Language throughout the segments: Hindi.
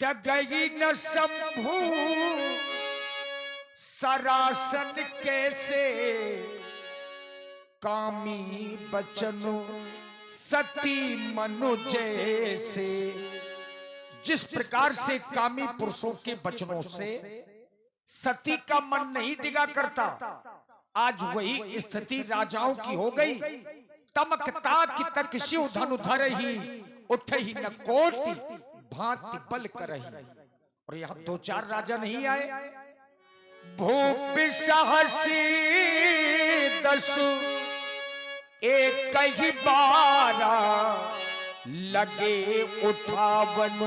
डगई न शंभू सरासन कैसे, कामी बचनो सती मनु जैसे। जिस प्रकार से कामी पुरुषों के वचनों से सती का मन नहीं टिका करता, आज वही स्थिति राजाओं की हो गई। तमकता की तक शिव धनु धर ही, उठ ही न कोटि भांति बल करही। और यहां दो चार राजा नहीं आए, भूप सहसी दसु एक ही बारा, लगे उठावन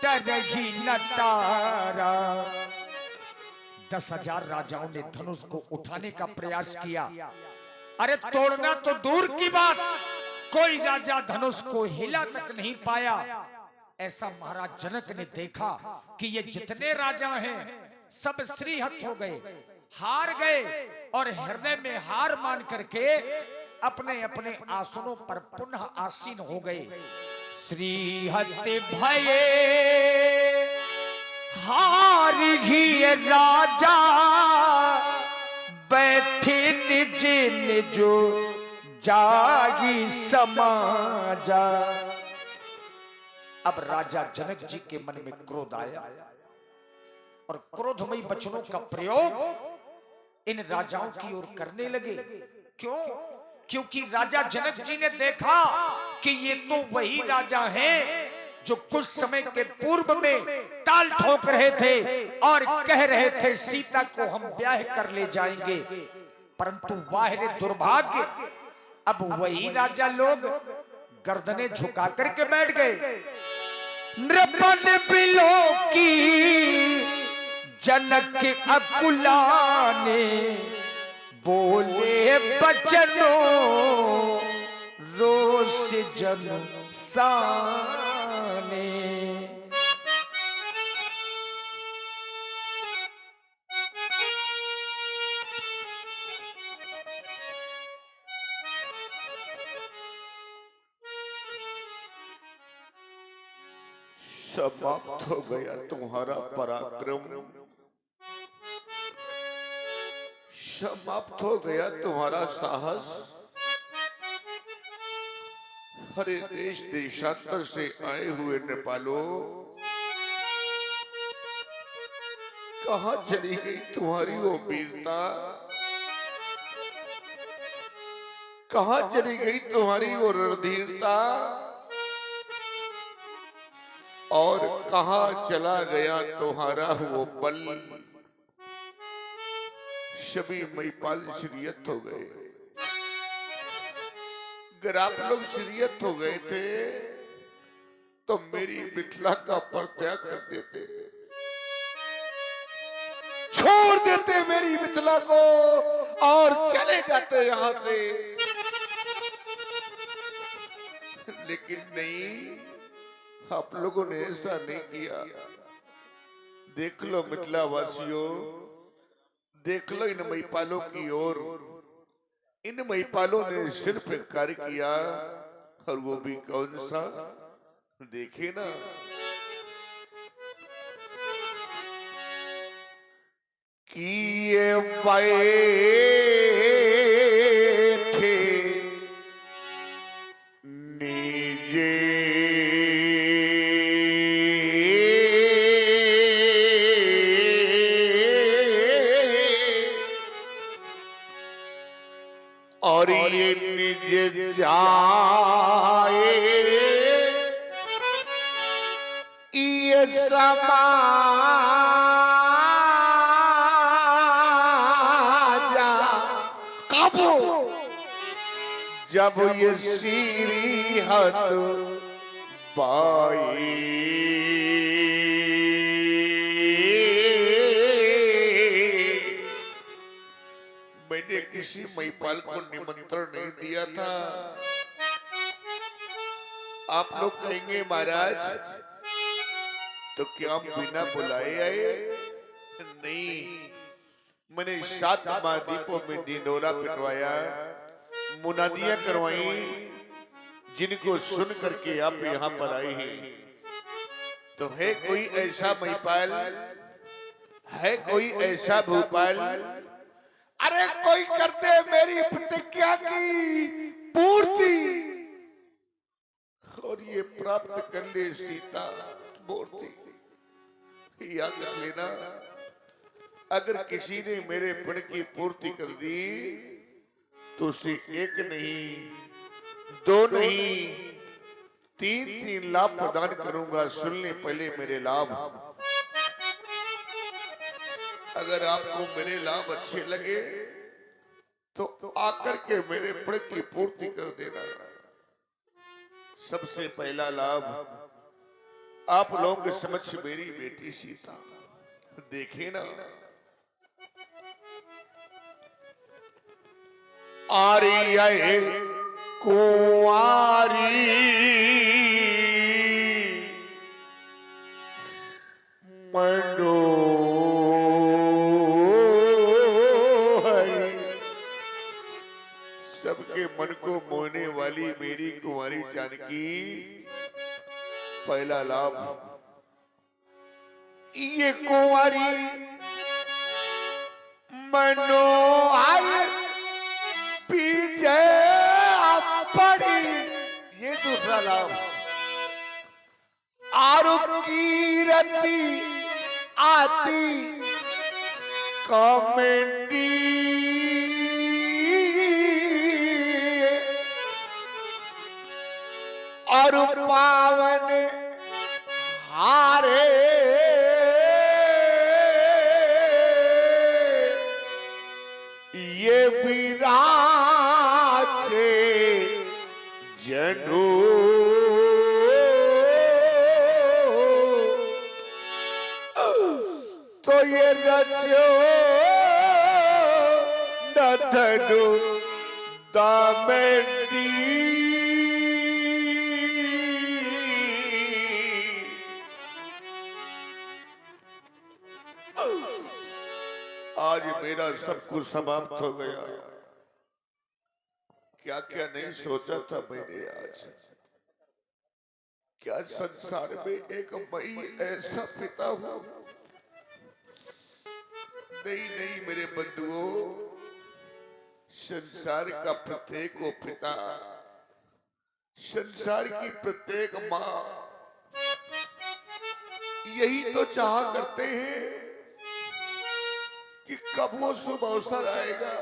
तरही न तारा। 10,000 राजाओं ने धनुष को उठाने का प्रयास किया। अरे तोड़ना तो दूर की बात, कोई राजा धनुष को हिला तक नहीं पाया। ऐसा महाराज जनक ने देखा कि ये जितने राजा हैं सब श्रीहत हो गए, हार गए, और हृदय में हार मान करके अपने अपने आसनों पर पुनः आसीन हो गए। श्रीहत भये हार ही राजा, बैठे निज निजो जागी समाजा। अब राजा जनक जी के मन में क्रोध आया और क्रोधमयी वचनों का प्रयोग इन राजाओं की ओर करने लगे। क्यों? क्योंकि राजा जनक जी ने देखा कि ये तो वही राजा हैं जो कुछ समय के पूर्व में ताल ठोक रहे थे और कह रहे थे सीता को हम ब्याह कर ले जाएंगे, परंतु वाह रे दुर्भाग्य, अब वही राजा लोग गर्दनें झुका करके बैठ गए। नृपन बिलो की जनक के अकुलाने, बोले बचनो रोष जन साने। समाप्त हो गया तुम्हारा पराक्रम, समाप्त हो गया तुम्हारा साहस। हरे देश देशांतर से आए हुए नेपालों, कहां चली गई तुम्हारी वो वीरता, कहां चली गई तुम्हारी वो रणधीरता, और कहां चला गया तुम्हारा वो बल। सभी महिपाल श्रीयत हो गए। अगर आप लोग श्रीयत हो गए थे तो मेरी मिथिला का परित्याग कर देते, छोड़ देते मेरी मिथिला को और चले जाते यहां से। लेकिन नहीं, आप लोगों ने ऐसा नहीं किया। देख लो मिथिला वासियों, देख लो इन महिपालों की ओर। इन महिपालों ने सिर्फ एक कार्य किया, और वो भी कौन सा, देखे ना। किए बैठे निजे और ये निज जाए, ये समाजा कब, जब ये सीरीहत बाई। मैंने किसी महिपाल को निमंत्रण नहीं दिया था। आप लोग कहेंगे महाराज तो क्या हम बिना बुलाए आए? नहीं, मैंने 7 महाद्वीपों में ढिंढोरा पिटवाया, मुनादियां करवाई, जिनको सुन करके आप यहाँ पर आए हैं। तो है कोई ऐसा महिपाल, है कोई ऐसा भूपाल, अरे कोई करते मेरी प्रतिज्ञा की पूर्ति और ये प्राप्त कर ले सीता मूर्ति। याद रख लेना, अगर किसी ने मेरे प्रण की पूर्ति कर दी तो उसे एक नहीं, दो नहीं, तीन तीन लाभ प्रदान करूंगा। सुन ले पहले मेरे लाभ। अगर आपको मेरे लाभ अच्छे लगे तो आकर के मेरे प्रण की पूर्ति कर देना। सबसे पहला लाभ, आप लोगों के समक्ष मेरी बेटी सीता देखे ना। आरी आए कुंवारी मनोहरी, सबके मन को मोहने वाली मेरी कुंवारी जानकी। पहला लाभ, ये कुंवारी मनोहर पीछे पड़ी। ये दूसरा लाभ, आरु कीरती आती कमेटी, और पावन हारे ये विराजे जनो। तो ये रचो नथनु दामेंडी, आज मेरा सब कुछ समाप्त हो गया। क्या क्या नहीं सोचा था मैंने आज। क्या संसार में एक मई ऐसा पिता हो। नहीं नहीं मेरे बंधुओं, संसार का प्रत्येक वो पिता, संसार की प्रत्येक माँ यही तो चाह करते हैं कि कब वो शुभ अवसर आएगा,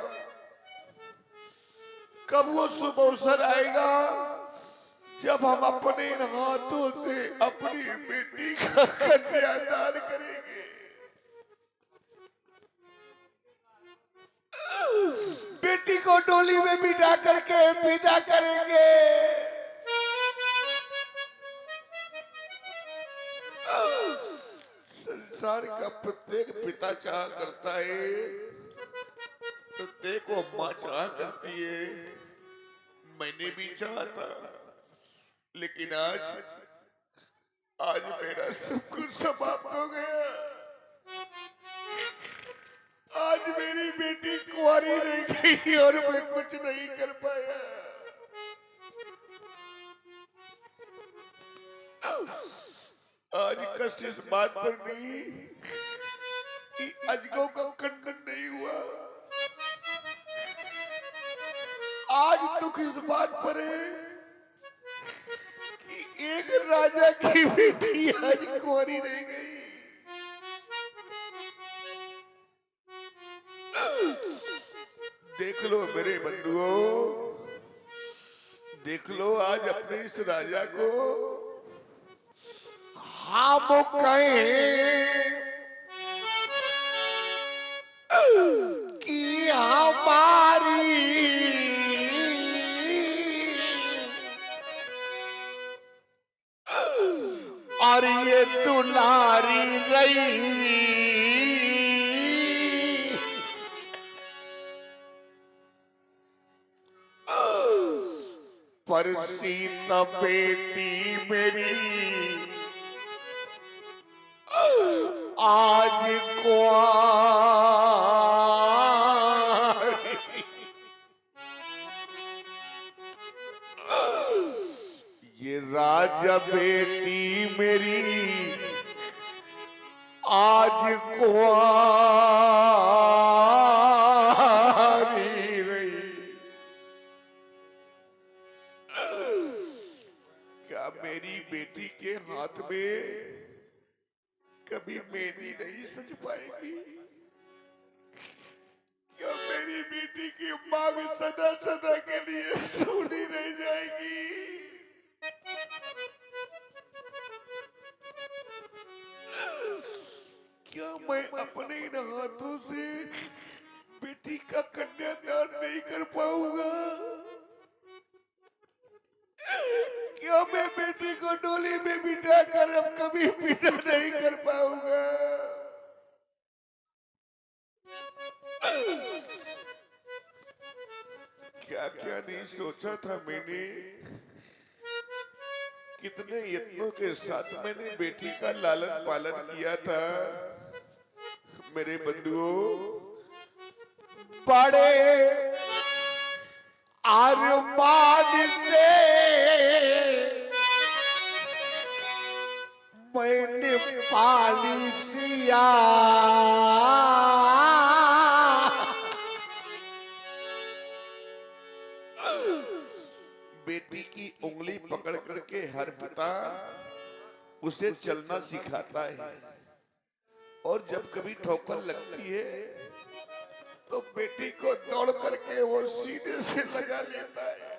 कब वो शुभ अवसर आएगा जब हम अपने हाथों से अपनी बेटी का कन्यादान करेंगे। बेटी को डोली में बिठा करके विदा करेंगे। संसार का प्रत्येक पिता चाह करता है, प्रत्येक को मां चाह करती है। मैंने भी चाहा था, लेकिन आज मेरा सब कुछ समाप्त हो गया। आज मेरी बेटी कुंवारी रह गई और मैं कुछ नहीं कर पाया। आज कष्ट इस बात पर नहीं कि अजगों का खंडन नहीं हुआ, आज दुख इस बात पर है कि एक राजा की बेटी आज कुंवारी रह गई। देख लो मेरे बंधुओं, देख लो आज अपने इस राजा को हम कहें कि हमारी और ये दुलारी रही। पर सीता बेटी मेरी आज कुंवारी, ये राजा बेटी मेरी कुंवारी रही। क्या मेरी बेटी के हाथ में कभी मेहंदी नहीं सज पाएगी? क्या मेरी बेटी की मांग सदा सदा के लिए सुनी रह जाएगी? क्या मैं अपने इन हाथों से बेटी का कन्यादान नहीं कर पाऊंगा? क्या मैं बेटी को डोली में बिठा कर अब कभी विदा नहीं कर पाऊंगा? क्या क्या नहीं सोचा था मैंने। कितने यत्नों के साथ मैंने बेटी का लालन पालन किया था। मेरे बंधुओं, बड़े अरमान से मैंने पाली सिया। बेटी की उंगली पकड़ करके हर पिता उसे चलना सिखाता है, और जब कभी ठोकर लगती है तो बेटी को दौड़ करके वो सीने से लगा लेता है।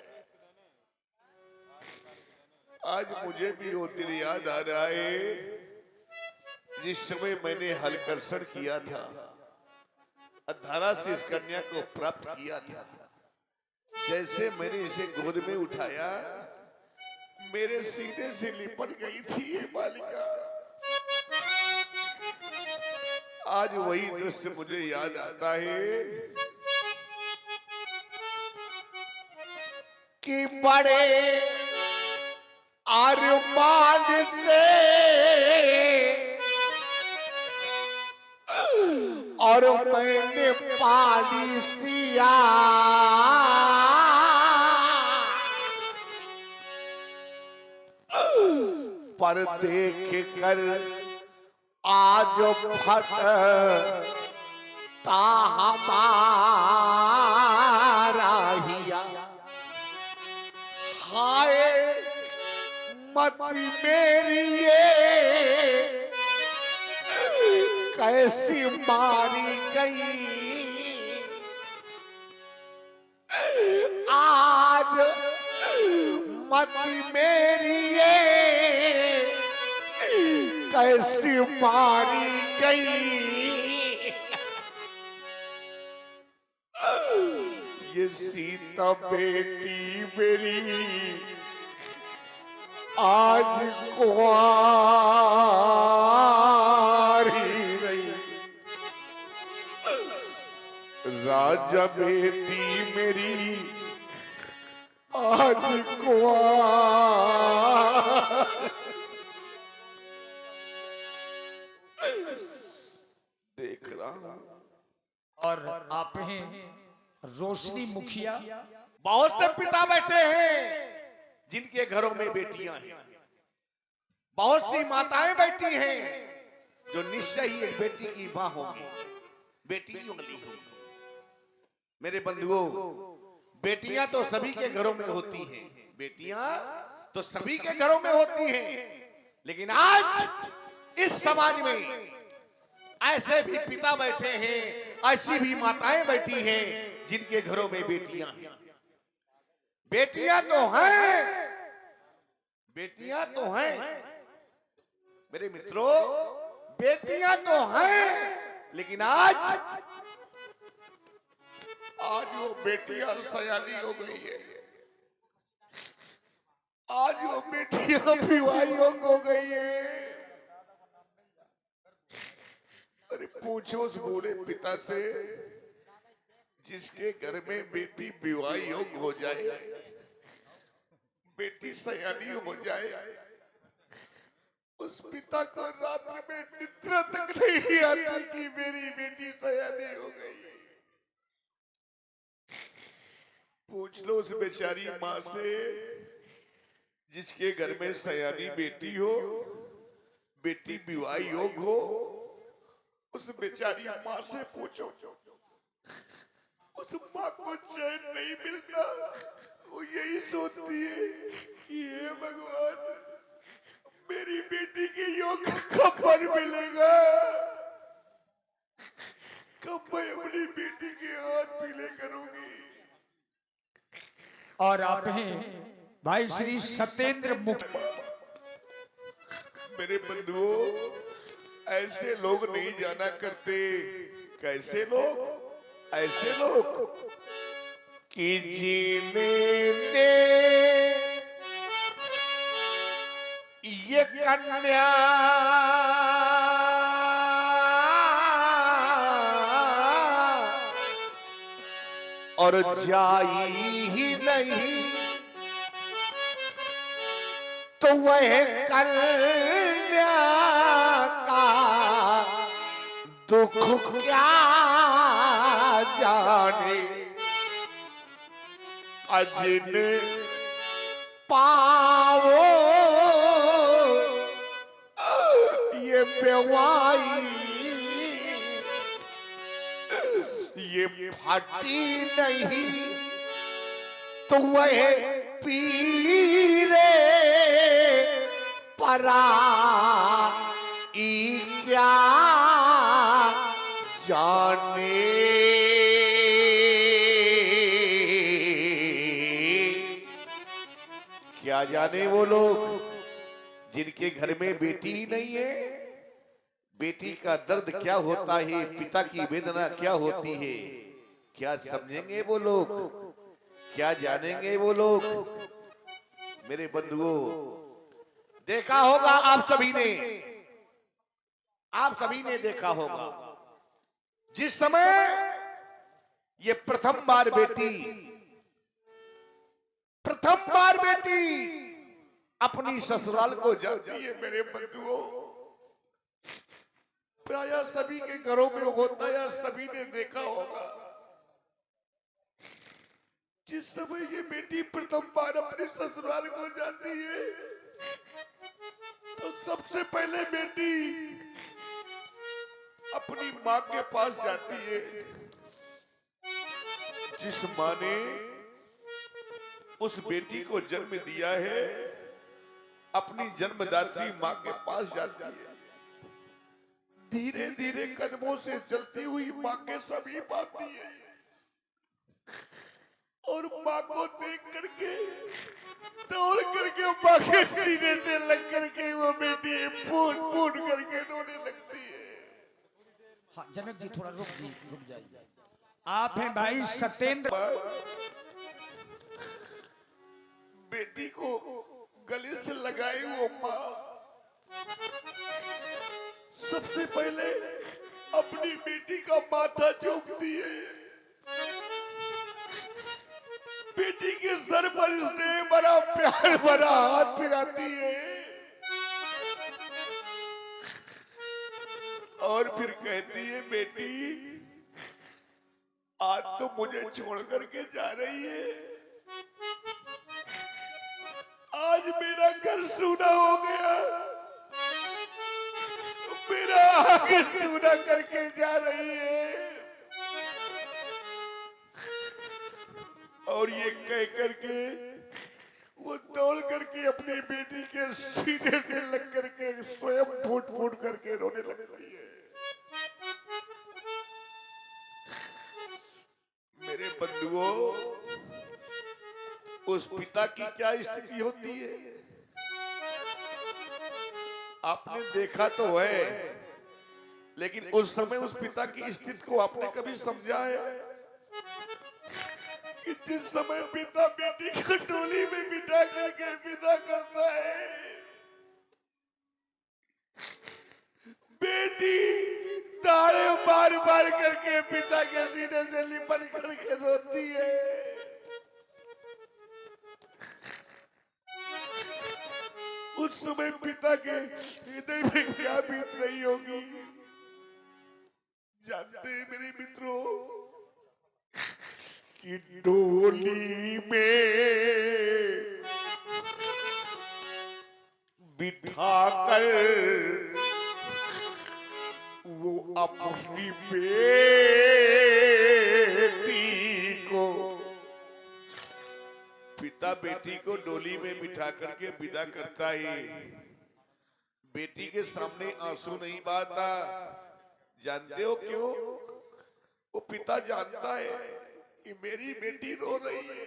आज मुझे भी वो दिन याद आ रहा है जिस समय मैंने हलकर्षण किया था, अधारा से इस कन्या को प्राप्त किया था। जैसे मैंने इसे गोद में उठाया, मेरे सीने से लिपट गई थी ये बालिका। आज वही दृश्य मुझे याद आता है कि बड़े अरमान से और मैंने पाली सिया। पर देख कर आज फटता हमारा हिया। हाय मत मेरी ये कैसी मारी गई। आज मत मेरी ये कैसी मारी गई। ये सीता बेटी मेरी आज कुंवारी रही। राजा बेटी मेरी आज कुंवारी। देख रहा हूं। और आप हैं रोशनी मुखिया। बहुत से पिता बैठे हैं जिनके घरों में बेटियां हैं। बहुत सी माताएं बैठी हैं जो निश्चय ही एक बेटी की मां होंगी, बेटी की उंगली होगी। मेरे बंधुओं, बेटियां तो सभी के घरों में होती हैं, बेटियां तो सभी के घरों में होती हैं, लेकिन आज इस समाज में ऐसे भी पिता बैठे हैं, ऐसी भी माताएं बैठी हैं जिनके घरों में बेटियां हैं। बेटियां तो हैं, बेटियां तो हैं मेरे मित्रों, बेटियां तो हैं, लेकिन आज वो बेटियां सयानी हो गई है। आज वो बेटियां विवाही हो गई है। अरे पूछो उस बूढ़े पिता से जिसके घर में बेटी विवाही हो जाए, बेटी सयानी हो जाए, उस पिता को रात्रि में निद्रा तक नहीं आती कि मेरी बेटी सयानी हो गई। पूछ लो उस बेचारी माँ से जिसके घर में सयानी बेटी हो, बेटी विवाही योग हो, उस बेचारी माँ से पूछो, उस माँ को चैन नहीं मिलता, वो यही सोचती है कि हे भगवान, मेरी बेटी के योग कब पर मिलेगा, कब मैं अपनी बेटी के हाथ पीले करूंगी। और आप हैं भाई श्री सत्येंद्र मुख। मेरे बंधुओं, ऐसे लोग नहीं जाना करते। कैसे लोग? ऐसे लोग कि जीने दे ये कन्या और जाई ही नहीं तो वह कन्या का दुख क्या जाने। अजिन पावो ये बेवाई, ये फाटी नहीं तो वह पीरे परा ई क्या जाने। क्या जाने वो लोग जिनके घर में बेटी ही नहीं है, बेटी का दर्द क्या होता है, पिता की वेदना क्या होती है, क्या समझेंगे वो लोग, क्या जानेंगे वो लोग। मेरे बंधुओं, देखा होगा आप सभी ने देखा होगा, जिस समय ये प्रथम बार बेटी अपनी ससुराल को जाती है, मेरे बंधुओं, प्राय सभी के घरों में होता है, सभी ने देखा होगा। जिस समय ये बेटी प्रथम बार अपने ससुराल को जाती है तो सबसे पहले बेटी अपनी माँ के पास जाती है। जिस माँ ने उस बेटी को जन्म दिया है, अपनी जन्मदात्री माँ के पास जाती है। धीरे धीरे कदमों से चलती हुई माँ के समीप आती है और माँ को देख करके दौड़ करके माँ के सीने से लग करके वो बेटी फूट फूट करके रोने लगती है। हाँ जनक जी, थोड़ा रुक जाइए। आप हैं भाई सत्येंद्र। बेटी को गले से लगाए वो माँ सबसे पहले अपनी बेटी का माथा चूमती है। बेटी के सर पर इसने बड़ा प्यार भरा हाथ फिराती है और फिर कहती है, बेटी आज तो मुझे छोड़ करके जा रही है, आज मेरा घर सूना हो गया, मेरा आगे सूना करके जा रही है। और ये कह करके वो दौड़ करके अपनी बेटी के सीने से लग करके स्वयं फूट फूट करके रोने लगती है। मेरे बंधुओं, उस पिता की क्या स्थिति होती है आपने देखा तो है, लेकिन उस समय उस पिता की स्थिति को आपने कभी समझा है कि जिस समय पिता बेटी को टोली में बिठा करके विदा करता है, बेटी ताड़े बार बार करके पिता के सीने से लिपट करके रोती है। उस समय पिता के हृदय में क्या बीत रही होगी जानते हैं मेरे मित्रों, कि डोली में बिठाकर वो अपनी बेटी को, पिता बेटी को डोली में बिठा करके विदा करता है। बेटी के सामने आंसू नहीं बहाता। जानते हो क्यों? वो पिता जानता है कि मेरी बेटी रो रही है,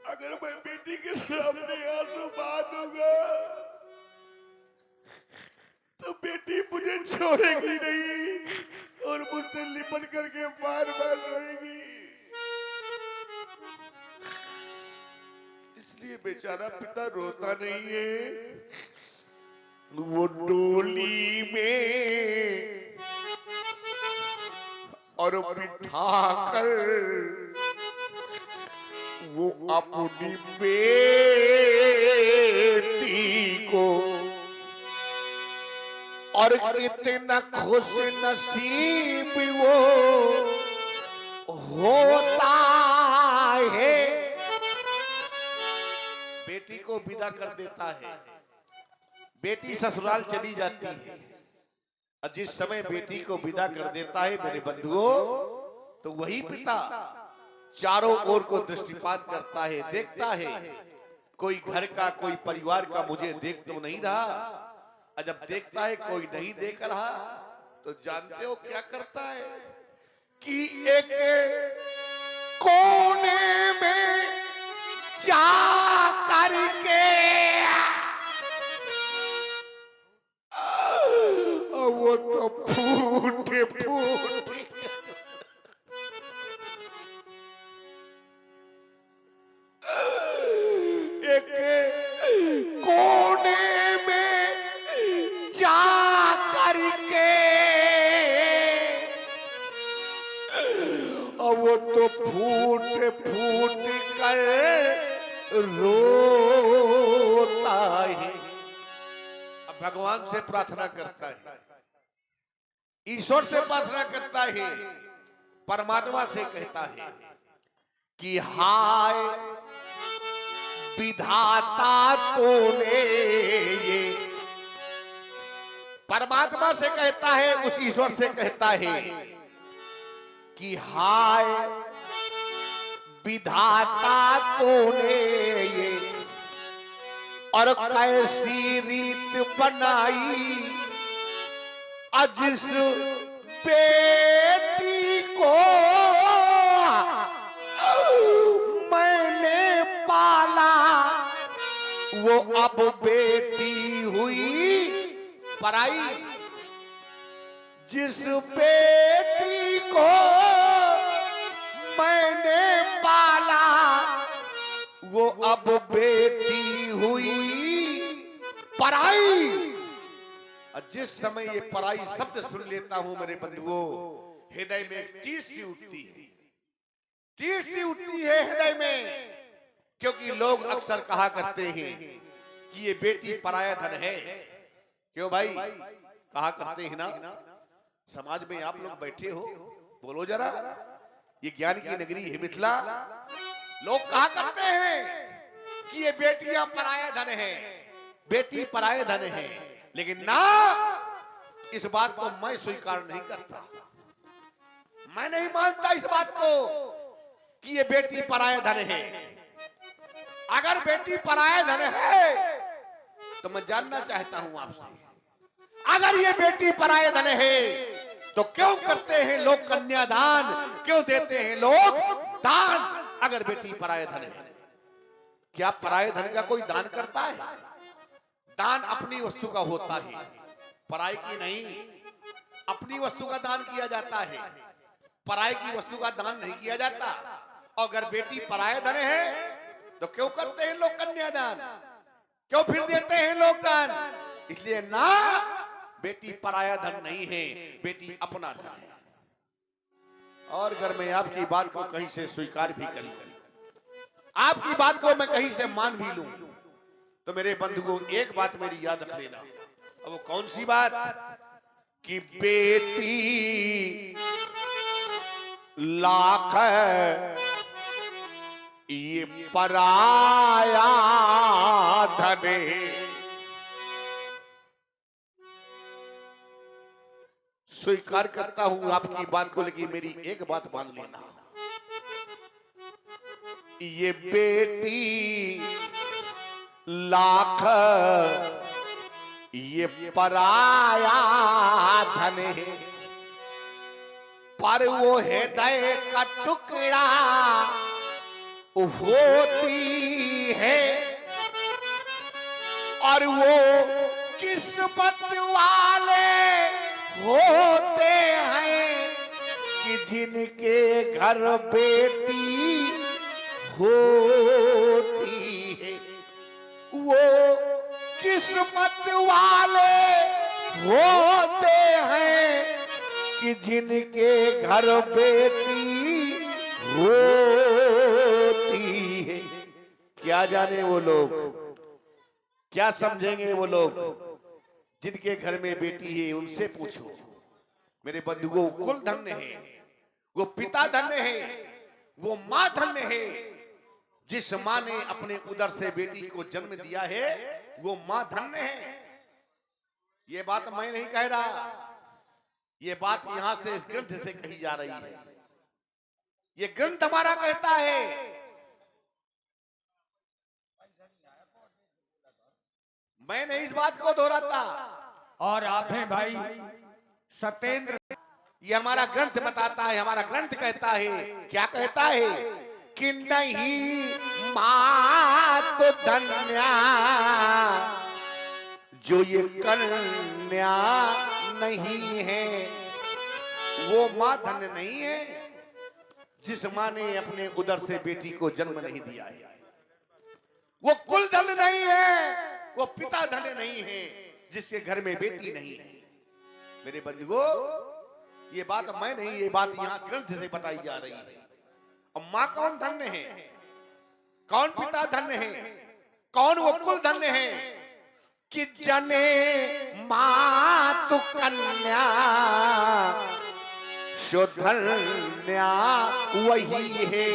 अगर मैं बेटी के सामने आंसू बहा दूंगा तो बेटी मुझे छोड़ेगी नहीं और मुझसे लिपट करके बार बार रोएगी। इसलिए बेचारा पिता रोता नहीं है, वो डोली में और बिठाकर वो अपनी बेटी को, और कितना खुश नसीब वो होता है। बेटी को विदा कर देता है। बेटी ससुराल चली जाती है और जिस समय बेटी को विदा कर देता है मेरे बंधुओं, तो वही पिता चारों ओर को दृष्टिपात करता है, देखता है कोई घर का कोई परिवार का मुझे देख तो नहीं रहा। और जब देखता है कोई नहीं देख रहा तो जानते हो क्या करता है कि एक कोने में जा करके वो तो फूटे फूटे एक कोने में जा करके वो तो फूट फूट कर रोता है। अब भगवान से प्रार्थना करता है, ईश्वर से प्रार्थना करता है, परमात्मा से कहता है कि हाय विधाता तूने ये, परमात्मा से कहता है, उस ईश्वर से कहता है कि हाय विधाता तूने ये, और कैसी रीत बनाई जिस बेटी को मैंने पाला वो अब बेटी हुई पराई। जिस बेटी को मैंने पाला वो अब बेटी हुई पराई। और जिस समय ये पराई शब्द सुन लेता हूं मेरे बंधुओं, हृदय में तीर सी उठती है, तीर सी उठती है हृदय में। क्योंकि लोग अक्सर कहा करते हैं कि ये बेटी पराया धन है। क्यों भाई कहा करते हैं ना? समाज में आप लोग बैठे हो, बोलो जरा, ये ज्ञान की नगरी है मिथिला। लोग कहा करते हैं कि ये बेटियां पराया धन है, बेटी पराया धन है, लेकिन ना, इस बात को मैं स्वीकार नहीं करता। मैं नहीं मानता इस बात को कि ये बेटी पराया धन है। अगर बेटी पराया धन है तो मैं जानना चाहता हूं आपसे, अगर ये बेटी पराया धन है तो क्यों करते हैं लोग कन्यादान, क्यों देते हैं लोग दान? अगर बेटी पराया धन है, क्या पराये धन का कोई दान करता है? दान अपनी वस्तु का होता है, पराई की नहीं। अपनी वस्तु का दान किया जाता है, पराई की वस्तु का दान नहीं किया जाता। और अगर बेटी पराये धन है तो क्यों करते हैं लोग कन्यादान, क्यों फिर देते हैं लोग दान? इसलिए ना, बेटी पराया धन नहीं है, बेटी अपना धन है। और अगर मैं आपकी बात को कहीं से स्वीकार भी कर लूं, आपकी बात को मैं कहीं से मान भी लूं, तो मेरे बंधुओं एक बात मेरी याद रख लेना। अब वो कौन सी बात? कि बेटी लाख ये पराया धन, स्वीकार करता हूं आपकी बात को, लेकिन मेरी एक बात मान लेना, ये बेटी लाख ये पराया धन है, पर वो हृदय का टुकड़ा होती है, और वो किस्मत वाले होते हैं कि जिनके घर बेटी होती है। वो किस्मत वाले होते हैं कि जिनके घर बेटी होती है। क्या जाने वो लोग, क्या समझेंगे वो लोग जिनके घर में बेटी है। उनसे पूछो मेरे बंधुओं, कुल धन्य है, वो पिता धन्य है, वो मां धन्य है। जिस मां ने अपने उदर से बेटी को जन्म दिया है वो मां धन्य है। ये बात मैं नहीं कह रहा, ये बात यहां से इस ग्रंथ से कही जा रही है। ये ग्रंथ हमारा कहता है। मैं नहीं इस बात को दोहराता। और आप हैं भाई सत्येंद्र, ये हमारा ग्रंथ बताता है, हमारा ग्रंथ कहता है। क्या कहता है कि नहीं मां तो धन्या जो ये कन्या नहीं है। वो मां धन्य नहीं है जिस मां ने अपने उदर से बेटी को जन्म नहीं दिया है। वो कुल धन्य नहीं है, वो पिता धन्य नहीं है जिसके घर में बेटी नहीं है। मेरे बंधुओं, ये बात मैं नहीं, ये बात यहां ग्रंथ से बताई जा रही है। और मां कौन धन्य है, कौन पिता धन्य है, कौन वो कुल धन्य है कि जने मां तु कन्या सो धन्या वही है।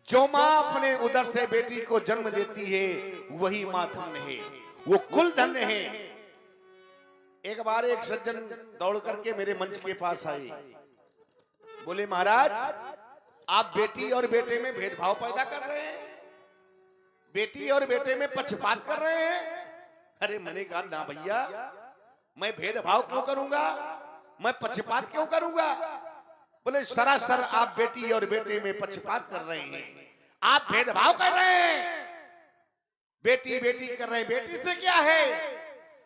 जो मां अपने उदर से बेटी को जन्म देती है वही मां धन्य है, वो कुल धन्य है। एक बार एक सज्जन दौड़ करके मेरे मंच के पास आए, बोले महाराज आप बेटी और बेटे में भेदभाव पैदा कर रहे हैं, बेटी और बेटे में पक्षपात कर रहे हैं। अरे मैंने कहा ना भैया, मैं भेदभाव क्यों करूंगा, मैं पक्षपात क्यों करूंगा। बोले सरासर आप बेटी और बेटे में पक्षपात कर रहे हैं, आप भेदभाव कर रहे हैं, बेटी बेटी कर रहे हैं। बेटी से क्या है,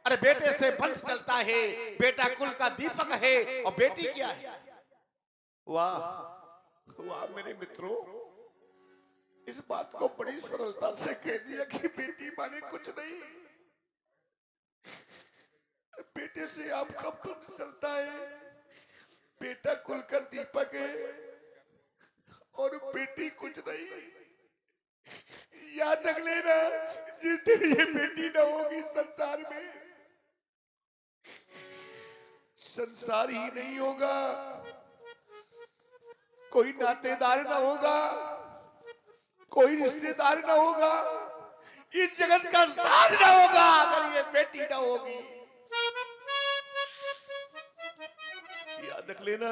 अरे बेटे से वंश चलता है, बेटा कुल का दीपक है, और बेटी क्या है। वाह वाह मेरे मित्रों, इस बात को बड़ी सरलता से कह दिया कि बेटी माने कुछ नहीं। बेटे से आपका वंश चलता है, बेटा कुल का दीपक है, और बेटी कुछ नहीं। याद रख लेना, जिस दिन ये बेटी न होगी संसार में, संसार ही नहीं होगा, कोई नातेदार न होगा, कोई रिश्तेदार न होगा, इस जगत का सार न होगा अगर ये बेटी न होगी। याद रख लेना।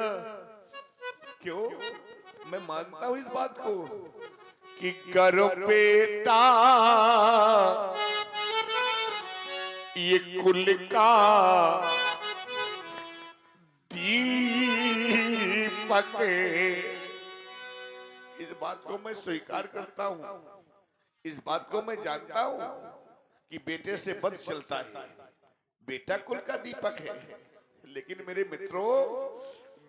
क्यों, मैं मानता हूं इस बात को कि कर बेटा ये कुल का दीपक है। इस बात को मैं स्वीकार करता हूं, इस बात को मैं जानता हूं कि बेटे से वंश चलता है, बेटा कुल का दीपक है। लेकिन मेरे मित्रों,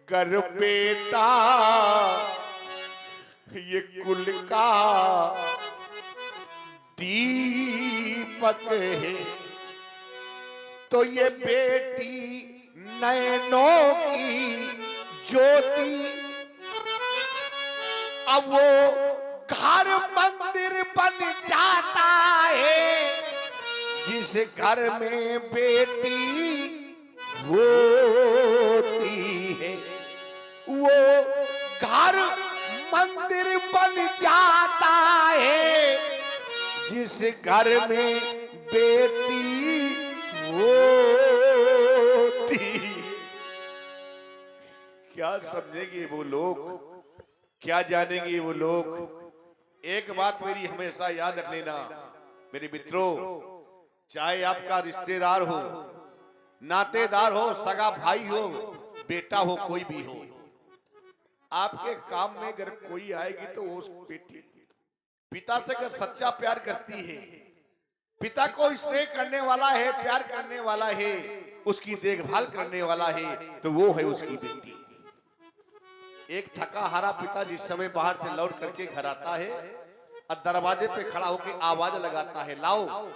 कर बेटा ये कुल का दीपक है, तो ये बेटी नैनों की ज्योति, अब वो घर मंदिर बन जाता है जिस घर में बेटी होती है। वो घर मंदिर बन जाता है जिस घर में बेटी होती। क्या समझेंगे वो लोग, क्या जानेंगे वो लोग। एक बात मेरी हमेशा याद रख लेना मेरे मित्रों, चाहे आपका रिश्तेदार हो, नातेदार हो, सगा भाई हो, बेटा हो, कोई भी हो, आपके काम में अगर कोई आएगी तो उस बेटी पिता से अगर सच्चा प्यार करती है, पिता को स्नेह करने वाला है, प्यार करने वाला है, उसकी देखभाल करने वाला है, तो वो है उसकी बेटी। एक थका हारा पिता जिस समय बाहर से लौट करके घर आता है और दरवाजे पे खड़ा होकर आवाज लगाता है, लाओ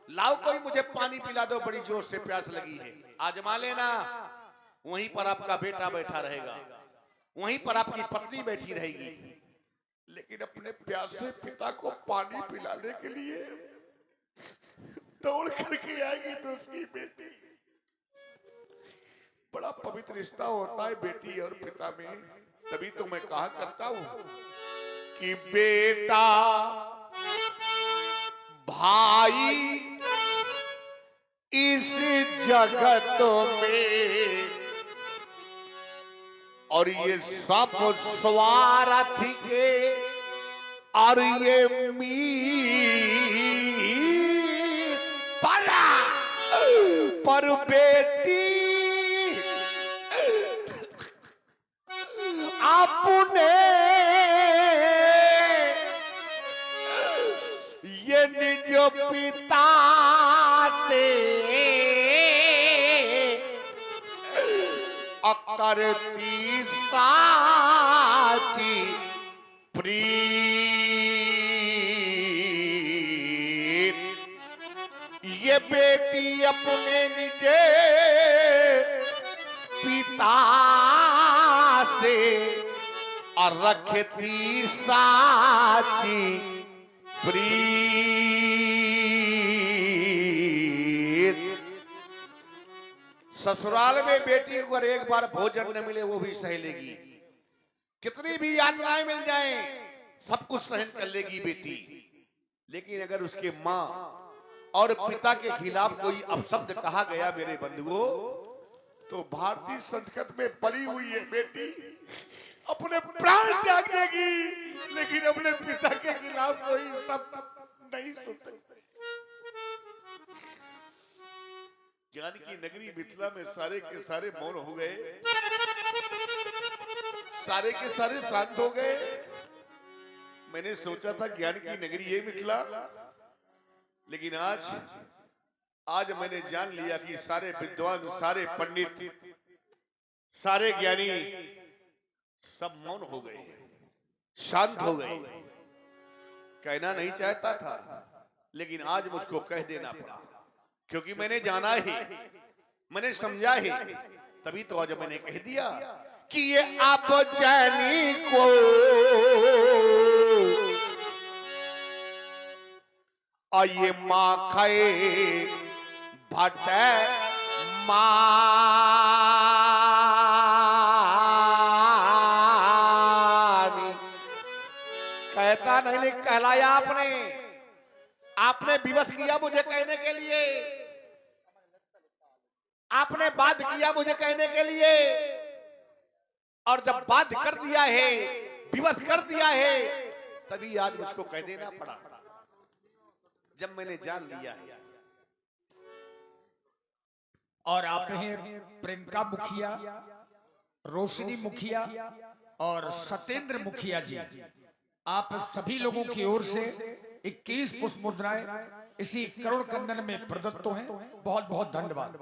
लाओ कोई मुझे पानी पिला दो, बड़ी जोर से प्यास लगी है, आजमा लेना। वहीं पर आपका बेटा बैठा रहेगा, वहीं पर आपकी पत्नी बैठी रहेगी, लेकिन अपने प्यासे पिता को पानी पिलाने के लिए दौड़ करके आएगी तो उसकी बेटी। बड़ा पवित्र रिश्ता होता है बेटी और पिता में। तभी तो मैं कहा करता हूं कि बेटा भाई इस जगत में, और ये सब स्वार्थ के, और ये मीर पर बेटी अपने ये निज पिता से करती साची प्रीत। ये बेटी अपने निजे पिता से और रखती साची प्रीत। ससुराल में बेटी को अगर एक बार भोजन न मिले वो भी सह लेगी, कितनी भी यातनाएं मिल जाएं सब कुछ सहन कर लेगी बेटी। लेकिन अगर उसके माँ और पिता के खिलाफ कोई अपशब्द कहा गया मेरे बंधुओं, तो भारतीय संस्कृति में पली हुई है बेटी अपने प्राण त्याग देगी, लेकिन अपने पिता के खिलाफ कोई शब्द नहीं सुनते। ज्ञान की नगरी मिथिला में सारे के सारे मौन हो गए, सारे के सारे शांत हो गए। मैंने सोचा था ज्ञान की नगरी है मिथिला, लेकिन आज मैंने जान लिया कि सारे विद्वान, सारे पंडित, सारे ज्ञानी सब मौन हो गए, शांत हो गए। कहना नहीं चाहता था, लेकिन आज मुझको कह देना पड़ा, क्योंकि मैंने जाना है, मैंने समझा है, तभी तो आज मैंने कह दिया कि ये आप जानी को और ये माँ खाए भटे मानी। कहता नहीं, लेकिन कहलाया आपने, आपने विवश किया मुझे कहने के लिए, आपने बाध्य किया मुझे कहने के लिए, और जब बाध्य कर दिया है, विवश कर दिया है, तभी आज मुझको कह देना पड़ा, जब मैंने जान लिया है। और आप हैं प्रियंका मुखिया, रोशनी मुखिया और सत्येंद्र मुखिया जी, आप सभी लोगों की ओर से 21 पुष्प मुद्राएं इसी करुण कंदन में प्रदत्त हैं। बहुत बहुत धन्यवाद।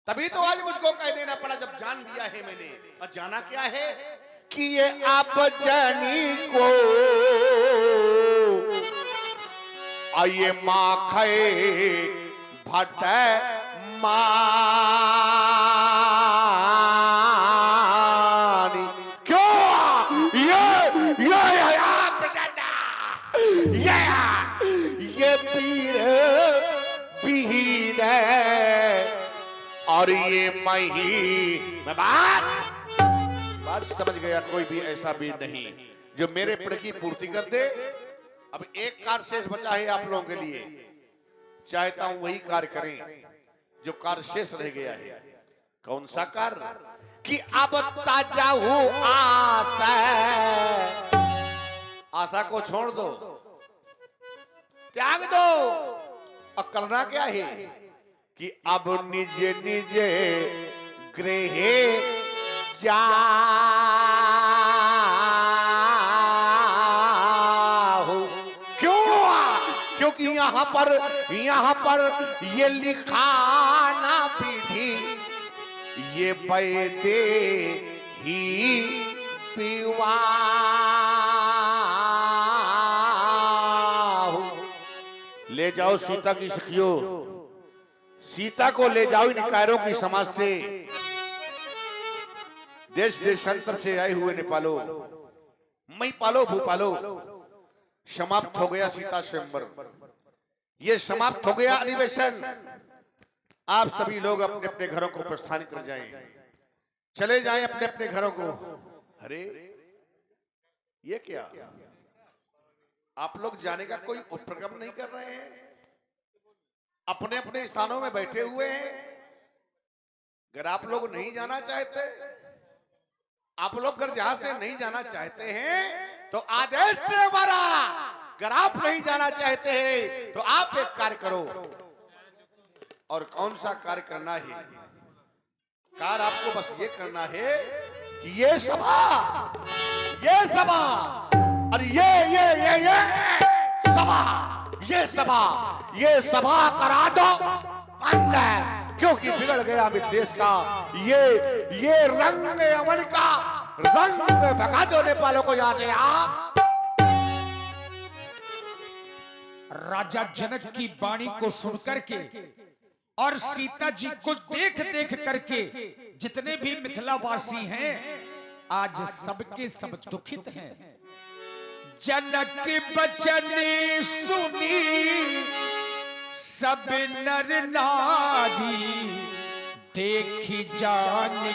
तभी तो आज मुझको कह देना पड़ा, जब जान लिया है मैंने। और जाना क्या है कि ये आप जानी को आइए माँ खाए भटे मानी। क्यों ये पीर पीर और ये मही। मैं बात समझ गया, कोई भी ऐसा वीर नहीं जो मेरे प्रण की पूर्ति कर दे। अब एक कार्य शेष बचा है आप लोगों के लिए, चाहता हूं वही कार्य करें जो कार्य शेष रह गया है। कौन सा कार्य? कि अब ताजा हो आशा, आशा को छोड़ दो, त्याग दो, और करना क्या है कि अब निजे निजे गृह जाओ। क्यों? क्योंकि यहाँ पर ये लिखा ना विधि, ये पैदे ही पीवा। ले जाओ सीता की सखियों, सीता को ले जाओ इन कायरों की समाज से, देश देशांतर से आए हुए नेपालो, मई पालो भूपालो। समाप्त हो गया सीता स्वयंवर, ये समाप्त हो गया अधिवेशन। आप सभी लोग अपने अपने घरों को प्रस्थान कर जाएं, चले जाएं अपने अपने घरों को। अरे ये क्या, आप लोग जाने का कोई उपक्रम नहीं कर रहे हैं, अपने अपने स्थानों में बैठे हुए हैं। अगर आप लोग नहीं जाना चाहते, आप लोग अगर जहां से नहीं जाना चाहते हैं तो आदेश से हमारा। अगर आप नहीं जाना चाहते हैं तो आप एक कार्य करो। और कौन सा कार्य करना है? कार्य आपको बस ये करना है कि ये सभा और ये सभा करा दो बंद, क्योंकि बिगड़ गया मिथिलेश का ये रंग अमन का रंग। भगा दो नेपालों को यहां से। आप राजा जनक की वाणी को सुनकर के और सीता जी को देख देख करके जितने भी मिथिलावासी हैं आज सबके सब दुखित हैं। जनक बचन सुनी सब नर नारी, देखी जान